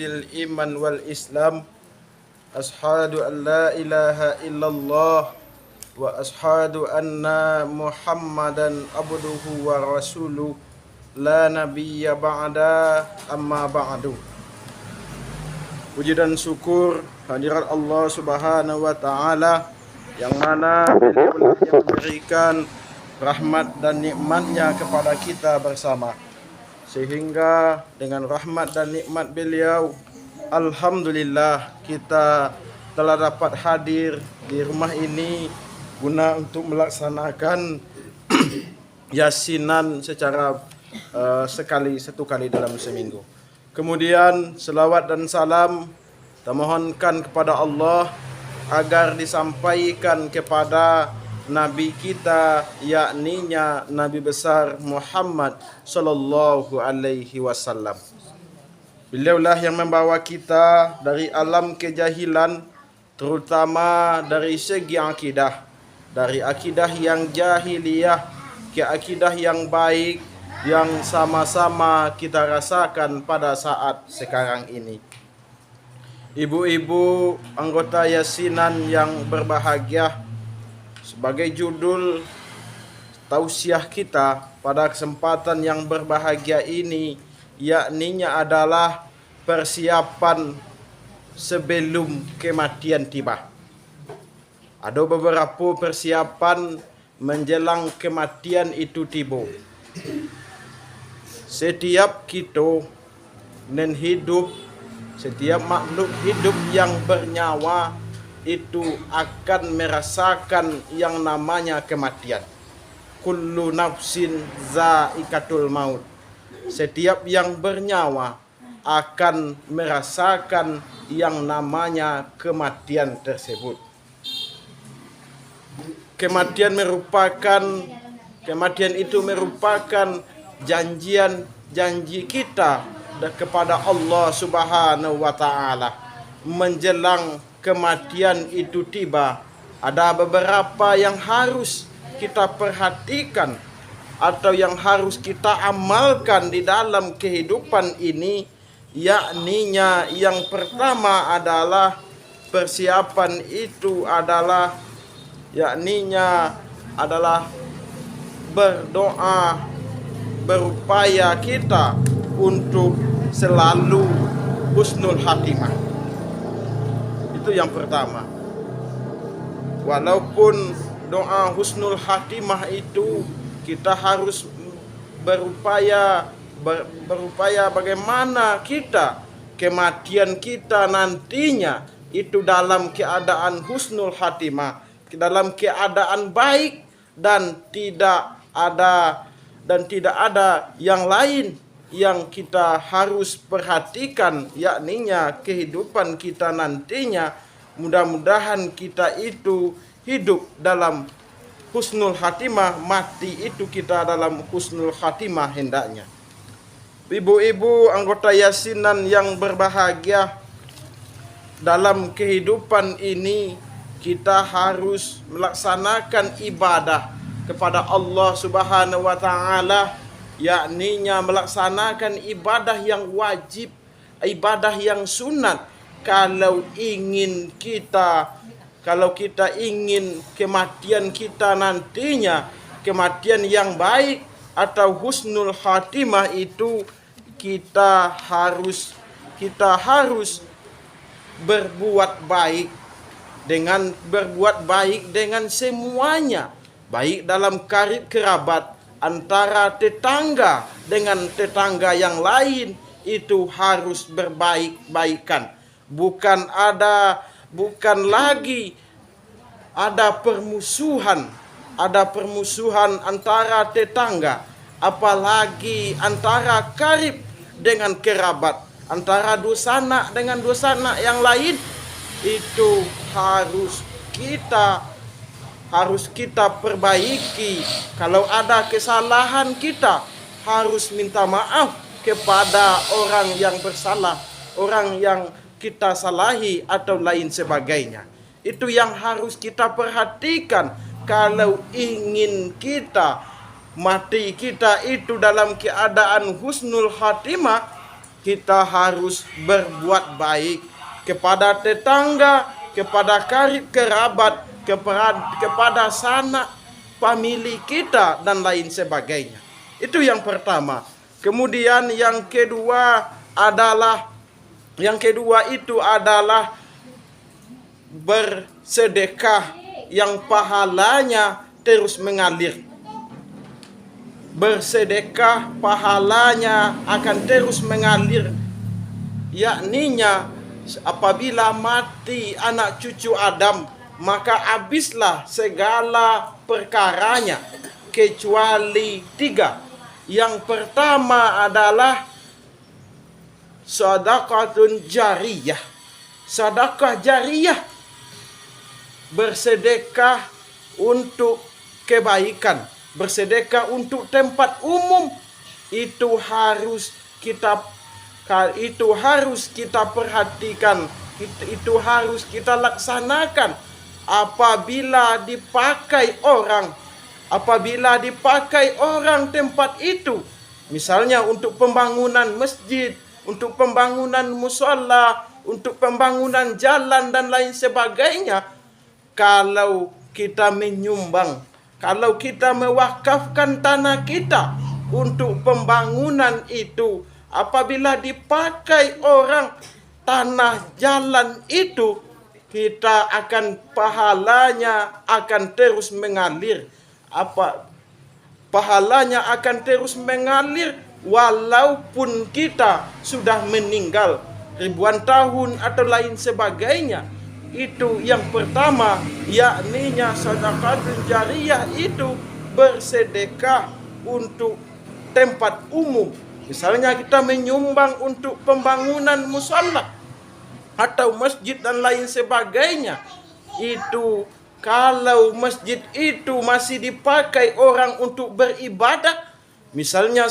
nikmatil iman wal islam. Ashhadu an la ilaha illallah wa ashhadu anna Muhammadan abduhu wa rasuluh la nabiyya ba'da amma ba'du. Puji dan syukur hadirat Allah Subhanahu wa taala yang mana beliau memberikan rahmat dan nikmatnya kepada kita bersama, sehingga dengan rahmat dan nikmat beliau, alhamdulillah kita telah dapat hadir di rumah ini guna untuk melaksanakan yasinan secara satu kali dalam seminggu. Kemudian selawat dan salam kita mohonkan kepada Allah agar disampaikan kepada Nabi kita, yakninya Nabi besar Muhammad sallallahu alaihi wasallam. Beliaulah yang membawa kita dari alam kejahilan, terutama dari segi akidah, dari akidah yang jahiliyah ke akidah yang baik yang sama-sama kita rasakan pada saat sekarang ini. Ibu-ibu anggota yasinan yang berbahagia, sebagai judul tausiah kita pada kesempatan yang berbahagia ini, yakninya adalah persiapan sebelum kematian tiba. Ada beberapa persiapan menjelang kematian itu tiba. Setiap kita dan hidup, setiap makhluk hidup yang bernyawa itu akan merasakan yang namanya kematian. Kullu nafsin zaikatul maut. Setiap yang bernyawa akan merasakan yang namanya kematian tersebut. Kematian itu merupakan janji kita kepada Allah Subhanahu wa taala. Menjelang kematian itu tiba, ada beberapa yang harus kita perhatikan atau yang harus kita amalkan di dalam kehidupan ini, yakninya yang pertama adalah persiapan itu adalah berdoa, berupaya kita untuk selalu husnul khatimah. Itu yang pertama. Walaupun doa husnul khatimah itu kita harus berupaya bagaimana kita kematian kita nantinya itu dalam keadaan husnul khatimah, dalam keadaan baik, dan tidak ada yang lain yang kita harus perhatikan, yakninya kehidupan kita nantinya. Mudah-mudahan kita itu hidup dalam husnul khatimah, mati itu kita dalam husnul khatimah hendaknya. Ibu-ibu anggota yasinan yang berbahagia, dalam kehidupan ini kita harus melaksanakan ibadah kepada Allah Subhanahu wa taala, yakninya melaksanakan ibadah yang wajib, ibadah yang sunat. Kalau kita ingin kematian kita nantinya kematian yang baik atau husnul khatimah, itu kita harus berbuat baik dengan semuanya, baik dalam karib kerabat, antara tetangga dengan tetangga yang lain, itu harus berbaik-baikan. Bukan lagi ada permusuhan antara tetangga, apalagi antara karib dengan kerabat, antara dosana dengan dosana yang lain. Itu harus kita perbaiki. Kalau ada kesalahan, kita harus minta maaf kepada orang yang bersalah, orang yang kita salahi atau lain sebagainya. Itu yang harus kita perhatikan. Kalau ingin kita mati kita itu dalam keadaan husnul khatimah, kita harus berbuat baik kepada tetangga, kepada karib kerabat, kepada sanak famili kita dan lain sebagainya. Itu yang pertama. Kemudian yang kedua itu adalah bersedekah yang pahalanya terus mengalir. Bersedekah pahalanya akan terus mengalir, yakninya apabila mati anak cucu Adam, maka habislah segala perkaranya kecuali 3. Yang pertama adalah sedekahun jariyah. Sedekah jariyah, bersedekah untuk kebaikan, bersedekah untuk tempat umum, itu harus kita perhatikan, itu harus kita laksanakan apabila dipakai orang tempat itu, misalnya untuk pembangunan masjid, untuk pembangunan mushola, untuk pembangunan jalan dan lain sebagainya. Kalau kita menyumbang, kalau kita mewakafkan tanah kita untuk pembangunan itu, apabila dipakai orang tanah jalan itu, kita akan pahalanya akan terus mengalir. Pahalanya akan terus mengalir walaupun kita sudah meninggal ribuan tahun atau lain sebagainya. Itu yang pertama, yakninya sedekahun jariyah itu bersedekah untuk tempat umum. Misalnya kita menyumbang untuk pembangunan mushola atau masjid dan lain sebagainya. Itu kalau masjid itu masih dipakai orang untuk beribadah, misalnya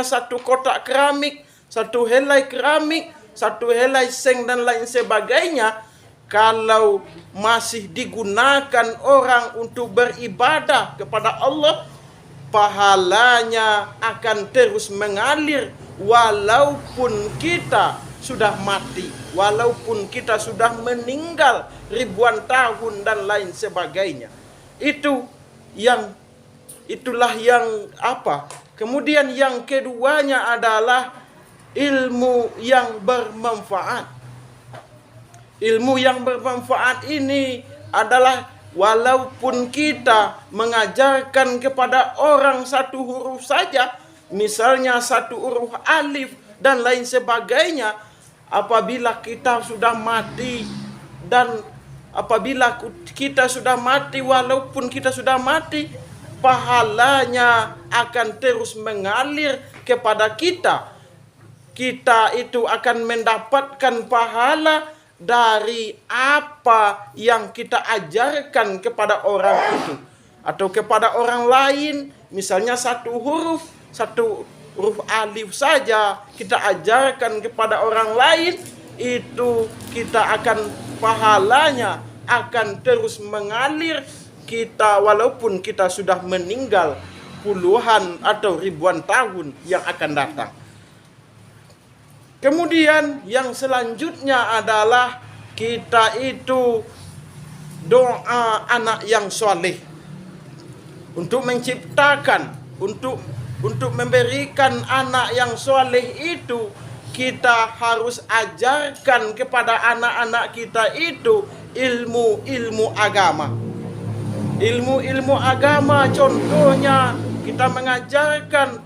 satu kotak keramik, satu helai keramik, satu helai seng dan lain sebagainya, kalau masih digunakan orang untuk beribadah kepada Allah, pahalanya akan terus mengalir walaupun kita sudah mati, walaupun kita sudah meninggal ribuan tahun dan lain sebagainya. Itulah yang apa? Kemudian yang keduanya adalah ilmu yang bermanfaat. Ilmu yang bermanfaat ini adalah walaupun kita mengajarkan kepada orang satu huruf saja, misalnya satu huruf alif dan lain sebagainya, apabila kita sudah mati walaupun kita sudah mati, pahalanya akan terus mengalir kepada kita. Kita itu akan mendapatkan pahala dari apa yang kita ajarkan kepada orang itu atau kepada orang lain. Misalnya satu huruf alif saja kita ajarkan kepada orang lain, itu kita akan pahalanya akan terus mengalir kita walaupun kita sudah meninggal puluhan atau ribuan tahun yang akan datang. Kemudian yang selanjutnya adalah kita itu doa anak yang soleh untuk menciptakan, untuk memberikan anak yang soleh itu. Kita harus ajarkan kepada anak-anak kita itu ilmu agama. Ilmu agama, contohnya kita mengajarkan,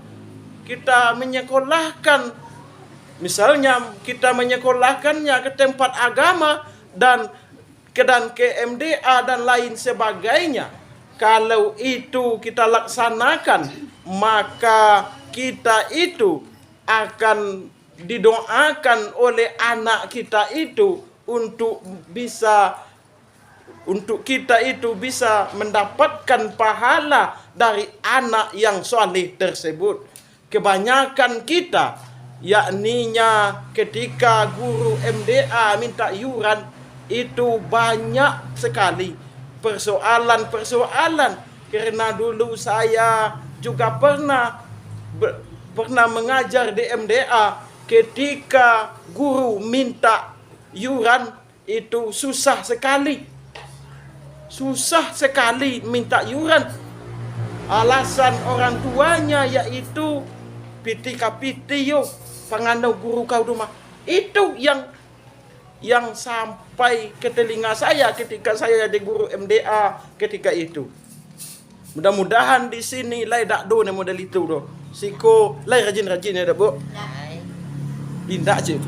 kita menyekolahkan. Misalnya kita menyekolahkannya ke tempat agama dan ke MDA dan lain sebagainya. Kalau itu kita laksanakan, maka kita itu akan didoakan oleh anak kita itu untuk kita itu bisa mendapatkan pahala dari anak yang soleh tersebut. Kebanyakan kita, yakninya ketika guru MDA minta iuran, itu banyak sekali persoalan. Karena dulu saya juga pernah mengajar di MDA, ketika guru minta yuran itu susah sekali. Susah sekali minta yuran. Alasan orang tuanya yaitu piti kapiti yo pangandau guru kau rumah. Itu yang sampai ke telinga saya ketika saya jadi guru MDA ketika itu. Mudah-mudahan di sini lai dak do ne model itu do. Siko lai rajin-rajin ya dak, Bu. Indah je.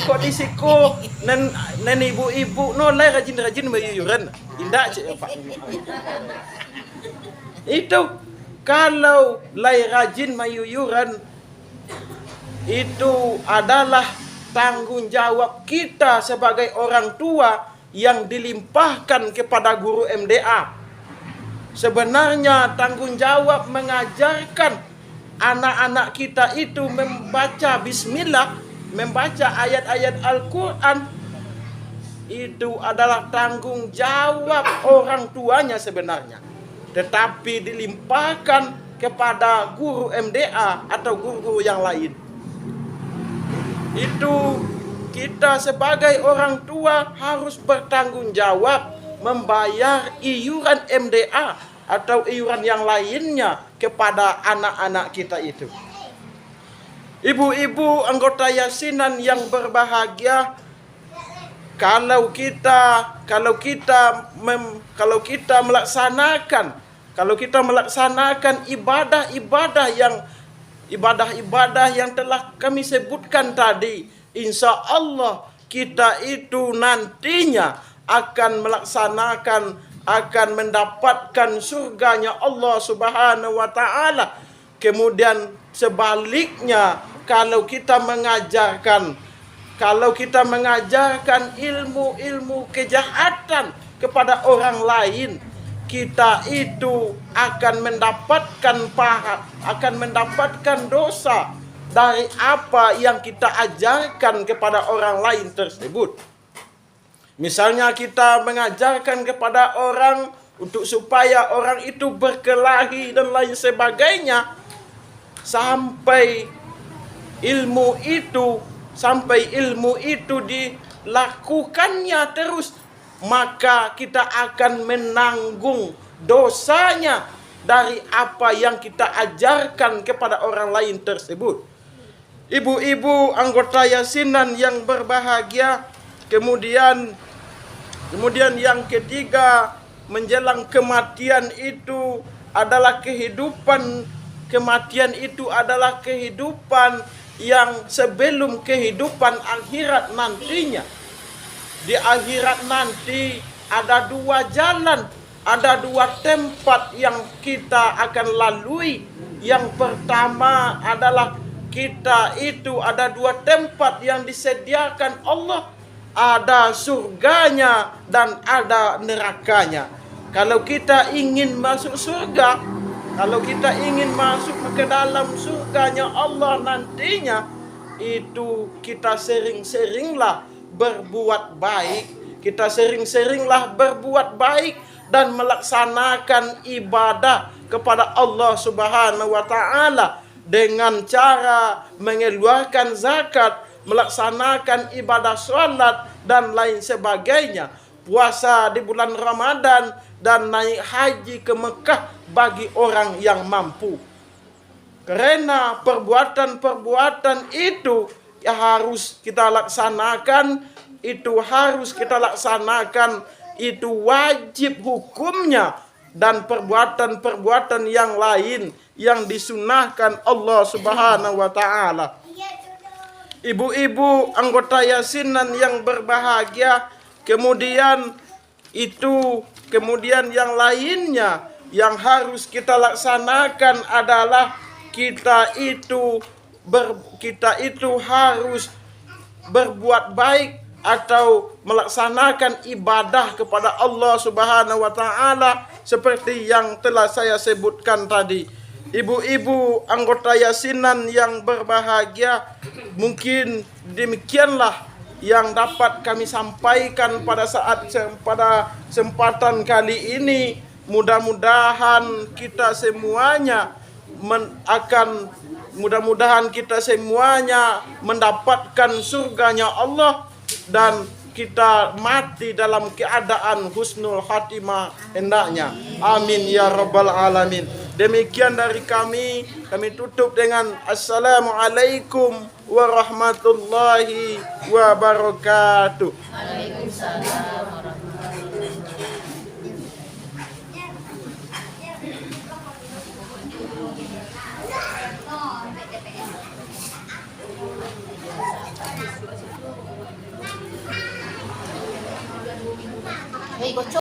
Kok di siko nen ibu-ibu no lai rajin-rajin bayuran. Indah je Pak. Itu kalau lai rajin mayuyuran itu adalah tanggung jawab kita sebagai orang tua yang dilimpahkan kepada guru MDA. Sebenarnya tanggung jawab mengajarkan anak-anak kita itu membaca bismillah, membaca ayat-ayat Al-Quran, itu adalah tanggung jawab orang tuanya sebenarnya. Tetapi dilimpahkan kepada guru MDA atau guru-guru yang lain. Itu kita sebagai orang tua harus bertanggung jawab membayar iuran MDA atau iuran yang lainnya kepada anak-anak kita itu. Ibu-ibu anggota yasinan yang berbahagia, kalau kita melaksanakan ibadah-ibadah yang telah kami sebutkan tadi, insya Allah kita itu nantinya akan mendapatkan surganya Allah Subhanahu wa taala. Kemudian sebaliknya, kalau kita mengajarkan ilmu-ilmu kejahatan kepada orang lain, kita itu akan mendapatkan dosa dari apa yang kita ajarkan kepada orang lain tersebut. Misalnya kita mengajarkan kepada orang untuk supaya orang itu berkelahi dan lain sebagainya, sampai ilmu itu dilakukannya terus, maka kita akan menanggung dosanya dari apa yang kita ajarkan kepada orang lain tersebut. Ibu-ibu anggota yasinan yang berbahagia, kemudian yang ketiga, menjelang kematian itu adalah kehidupan. Kematian itu adalah kehidupan yang sebelum kehidupan akhirat nantinya. Di akhirat nanti ada dua jalan, ada dua tempat yang kita akan lalui. Yang pertama adalah kita itu ada dua tempat yang disediakan Allah. Ada surganya dan ada nerakanya. Kalau kita ingin masuk surga, kalau kita ingin masuk ke dalam surganya Allah nantinya, itu kita sering-seringlah berbuat baik. Kita sering-seringlah berbuat baik dan melaksanakan ibadah kepada Allah Subhanahu wa taala dengan cara mengeluarkan zakat, melaksanakan ibadah sholat dan lain sebagainya, puasa di bulan Ramadan, dan naik haji ke Mekah bagi orang yang mampu. Karena perbuatan-perbuatan itu harus kita laksanakan, itu wajib hukumnya, dan perbuatan-perbuatan yang lain yang disunahkan Allah Subhanahu wa taala. Ibu-ibu anggota yasinan yang berbahagia, kemudian yang lainnya yang harus kita laksanakan adalah kita itu harus berbuat baik atau melaksanakan ibadah kepada Allah Subhanahu wa taala seperti yang telah saya sebutkan tadi. Ibu-ibu anggota yasinan yang berbahagia, mungkin demikianlah yang dapat kami sampaikan pada kesempatan kali ini. Mudah-mudahan kita semuanya akan Mudah-mudahan kita semuanya mendapatkan surganya Allah dan kita mati dalam keadaan husnul khatimah hendaknya. Amin ya rabbal alamin. Demikian dari kami tutup dengan assalamualaikum warahmatullahi wabarakatuh. Waalaikumsalam warahmatullahi wabarakatuh.